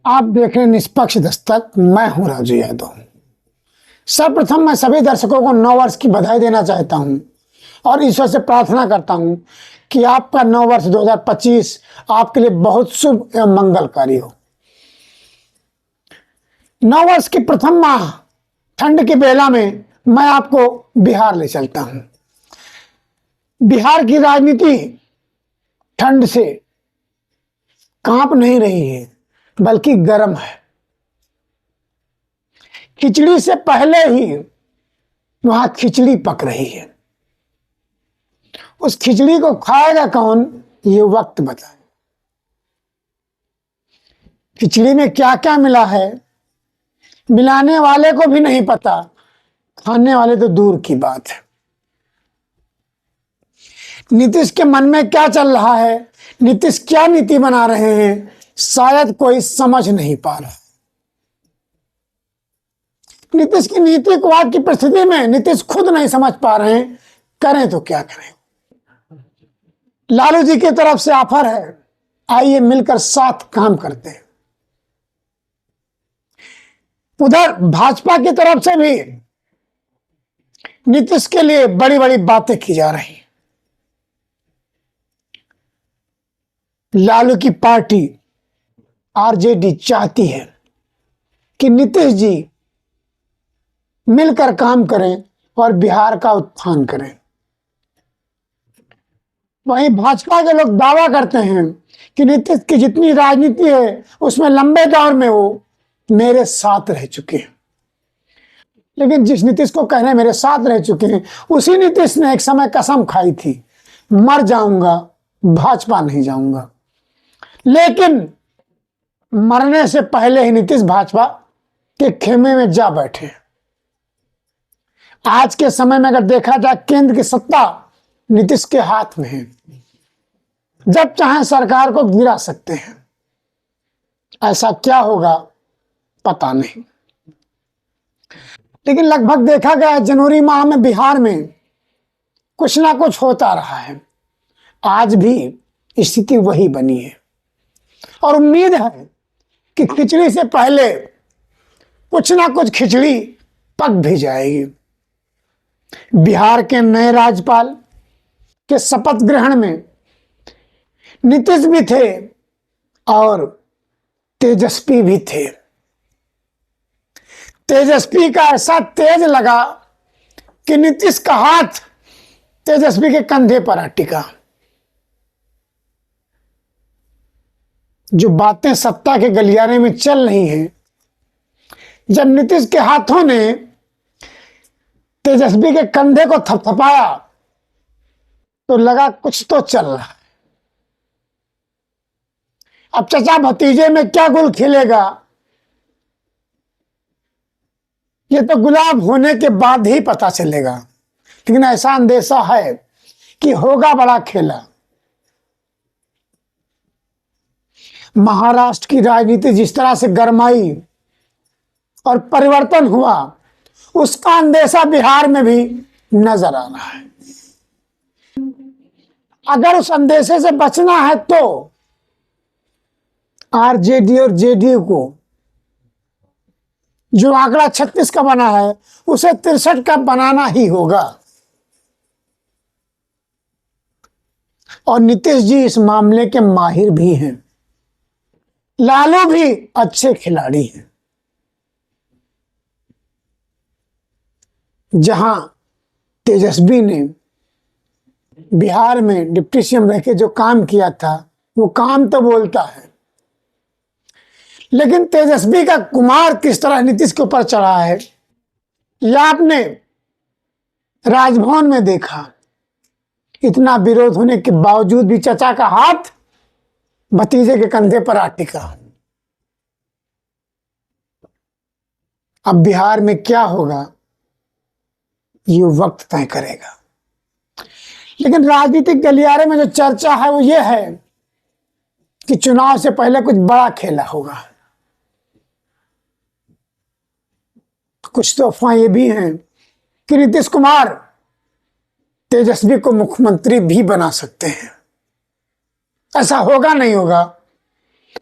आप देख रहे हैं निष्पक्ष दस्तक। मैं हूं राजू यादव। सर्वप्रथम मैं सभी दर्शकों को नव वर्ष की बधाई देना चाहता हूं और ईश्वर से प्रार्थना करता हूं कि आपका नव वर्ष 2025 आपके लिए बहुत शुभ एवं मंगलकारी हो। नव वर्ष की प्रथम माह ठंड के बेला में मैं आपको बिहार ले चलता हूं। बिहार की राजनीति ठंड से कांप नहीं रही है बल्कि गर्म है। खिचड़ी से पहले ही वहां खिचड़ी पक रही है। उस खिचड़ी को खाएगा कौन, ये वक्त बताए। खिचड़ी में क्या क्या मिला है मिलाने वाले को भी नहीं पता, खाने वाले तो दूर की बात है। नीतीश के मन में क्या चल रहा है, नीतीश क्या नीति बना रहे हैं, शायद कोई समझ नहीं पा रहा। नीतीश की नीति को आज की परिस्थिति में नीतीश खुद नहीं समझ पा रहे हैं, करें तो क्या करें। लालू जी की तरफ से ऑफर है, आइए मिलकर साथ काम करते हैं। उधर भाजपा की तरफ से भी नीतीश के लिए बड़ी बड़ी बातें की जा रही हैं। लालू की पार्टी आरजेडी चाहती है कि नीतीश जी मिलकर काम करें और बिहार का उत्थान करें। वहीं भाजपा के लोग दावा करते हैं कि नीतीश की जितनी राजनीति है उसमें लंबे दौर में वो मेरे साथ रह चुके हैं। लेकिन जिस नीतीश को कहने मेरे साथ रह चुके हैं, उसी नीतीश ने एक समय कसम खाई थी, मर जाऊंगा भाजपा नहीं जाऊंगा। लेकिन मरने से पहले ही नीतीश भाजपा के खेमे में जा बैठे। आज के समय में अगर देखा जाए, केंद्र की सत्ता नीतीश के हाथ में है। जब चाहे सरकार को गिरा सकते हैं। ऐसा क्या होगा पता नहीं। लेकिन लगभग देखा गया जनवरी माह में बिहार में कुछ ना कुछ होता रहा है। आज भी स्थिति वही बनी है और उम्मीद है कि खिचड़ी से पहले कुछ ना कुछ खिचड़ी पक भी जाएगी। बिहार के नए राज्यपाल के शपथ ग्रहण में नीतीश भी थे और तेजस्वी भी थे। तेजस्वी का ऐसा तेज लगा कि नीतीश का हाथ तेजस्वी के कंधे पर आ टिका। जो बातें सत्ता के गलियारे में चल रही हैं, जब नीतीश के हाथों ने तेजस्वी के कंधे को थपथपाया तो लगा कुछ तो चल रहा है। अब चचा भतीजे में क्या गुल खिलेगा, ये तो गुलाब होने के बाद ही पता चलेगा। लेकिन ऐसा अंदेशा है कि होगा बड़ा खेला। महाराष्ट्र की राजनीति जिस तरह से गरमाई और परिवर्तन हुआ, उसका अंदेशा बिहार में भी नजर आ रहा है। अगर उस अंदेशे से बचना है तो आरजेडी और जेडीयू को जो आंकड़ा 36 का बना है उसे 63 का बनाना ही होगा। और नीतीश जी इस मामले के माहिर भी हैं। लालू भी अच्छे खिलाड़ी हैं। जहां तेजस्वी ने बिहार में डिप्टी सीएम रह के जो काम किया था, वो काम तो बोलता है, लेकिन तेजस्वी का कुमार किस तरह नीतीश के ऊपर चढ़ा है, यह आपने राजभवन में देखा। इतना विरोध होने के बावजूद भी चचा का हाथ भतीजे के कंधे पर आ टिका। अब बिहार में क्या होगा ये वक्त तय करेगा। लेकिन राजनीतिक गलियारे में जो चर्चा है वो ये है कि चुनाव से पहले कुछ बड़ा खेला होगा। कुछ तो अफवाह ये भी हैं कि नीतीश कुमार तेजस्वी को मुख्यमंत्री भी बना सकते हैं। ऐसा होगा नहीं होगा,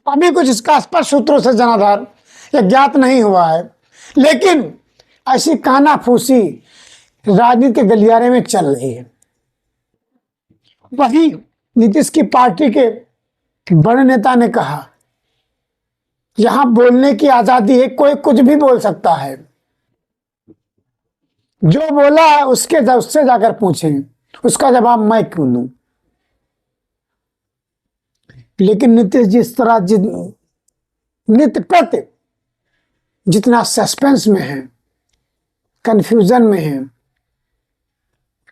अभी कुछ इसका स्पष्ट सूत्रों से जनाधार या ज्ञात नहीं हुआ है, लेकिन ऐसी कानाफूसी राजनीति के गलियारे में चल रही है। वही नीतीश की पार्टी के बड़े नेता ने कहा, यहां बोलने की आजादी है, कोई कुछ भी बोल सकता है, जो बोला है उससे जाकर पूछें, उसका जवाब मैं क्यों दूं। लेकिन नीतीश जी इस तरह नित्य प्रति जितना सस्पेंस में है, कंफ्यूजन में है,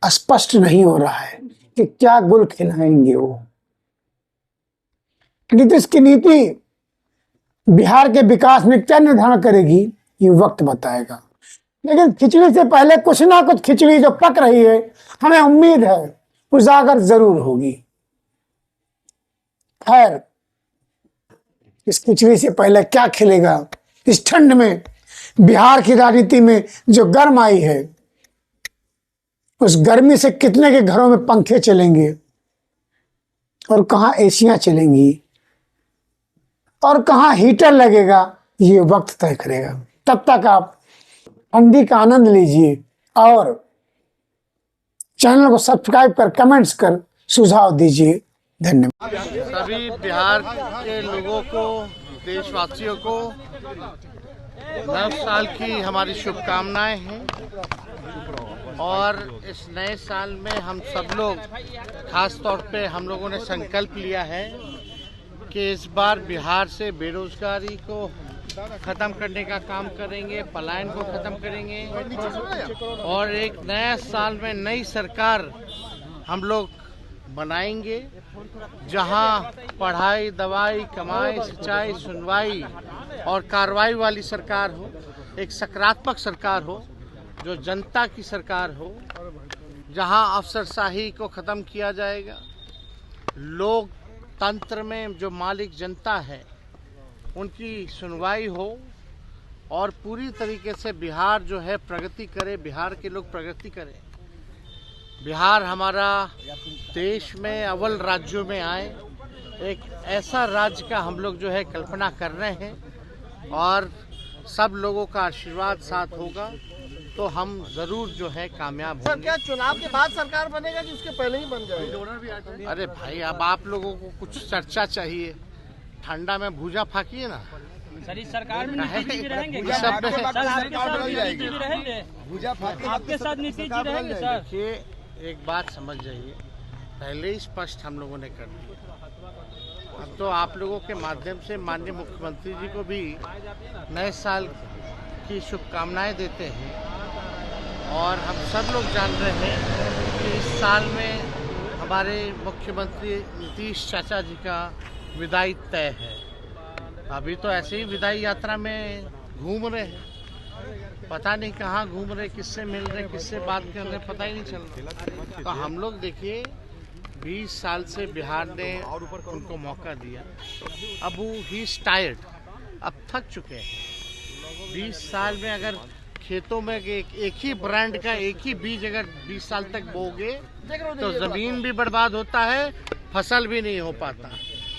स्पष्ट नहीं हो रहा है कि क्या गुल खिलाएंगे वो। नीतीश की नीति बिहार के विकास में क्या निर्धारण करेगी ये वक्त बताएगा, लेकिन खिचड़ी से पहले कुछ ना कुछ खिचड़ी जो पक रही है, हमें उम्मीद है उजागर जरूर होगी। खैर, इस खिचड़ी से पहले क्या खिलेगा, इस ठंड में बिहार की राजनीति में जो गर्म आई है, उस गर्मी से कितने के घरों में पंखे चलेंगे और कहां एसियां चलेंगी और कहां हीटर लगेगा, ये वक्त तय करेगा। तब तक आप ठंडी का आनंद लीजिए और चैनल को सब्सक्राइब कर कमेंट्स कर सुझाव दीजिए। धन्यवाद। सभी बिहार के लोगों को, देशवासियों को नव साल की हमारी शुभकामनाएं हैं। और इस नए साल में हम सब लोग, खास तौर पे हम लोगों ने संकल्प लिया है कि इस बार बिहार से बेरोजगारी को ख़त्म करने का काम करेंगे, पलायन को ख़त्म करेंगे और एक नया साल में नई सरकार हम लोग बनाएंगे, जहां पढ़ाई, दवाई, कमाई, सिंचाई, सुनवाई और कार्रवाई वाली सरकार हो, एक सकारात्मक सरकार हो, जो जनता की सरकार हो, जहां अफसरशाही को ख़त्म किया जाएगा, लोकतंत्र में जो मालिक जनता है उनकी सुनवाई हो और पूरी तरीके से बिहार जो है प्रगति करे, बिहार के लोग प्रगति करें, बिहार हमारा देश में अव्वल राज्यों में आए, एक ऐसा राज्य का हम लोग जो है कल्पना कर रहे हैं और सब लोगों का आशीर्वाद साथ होगा तो हम जरूर जो है कामयाब होंगे। सर, क्या चुनाव के बाद सरकार बनेगा कि उसके पहले ही बन जाएगा? अरे भाई, अब आप लोगों को कुछ चर्चा चाहिए, ठंडा में भूजा फाकिए ना। सर, इस सरकार में नीतीश जी रहेंगे इस सब में सर, आपके साथ नीतीश जी रहेंगे? आपके साथ नीतीश जी रहेंगे सर? देखिए, एक बात समझ जाइए, पहले ही स्पष्ट हम लोगों ने कर दिया। अब तो आप लोगों के माध्यम से माननीय मुख्यमंत्री जी को भी नए साल की शुभकामनाएं देते हैं और हम सब लोग जान रहे हैं कि इस साल में हमारे मुख्यमंत्री नीतीश चाचा जी का विदाई तय है। अभी तो ऐसे ही विदाई यात्रा में घूम रहे हैं, पता नहीं कहाँ घूम रहे, किससे मिल रहे, किससे बात कर रहे, पता ही नहीं चल रहा। तो हम लोग देखिए, 20 साल से बिहार ने उनको मौका दिया, अब वो ही टायर्ड, अब थक चुके हैं। 20 साल में अगर खेतों में एक ही ब्रांड का एक ही बीज अगर 20 साल तक बोगे तो जमीन भी बर्बाद होता है, फसल भी नहीं हो पाता।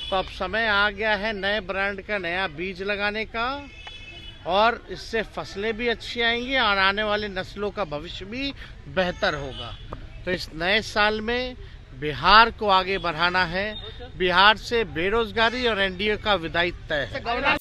तो अब समय आ गया है नए ब्रांड का नया बीज लगाने का और इससे फसलें भी अच्छी आएंगी और आने वाली नस्लों का भविष्य भी बेहतर होगा। तो इस नए साल में बिहार को आगे बढ़ाना है, बिहार से बेरोजगारी और एनडीए का विदाई तय है।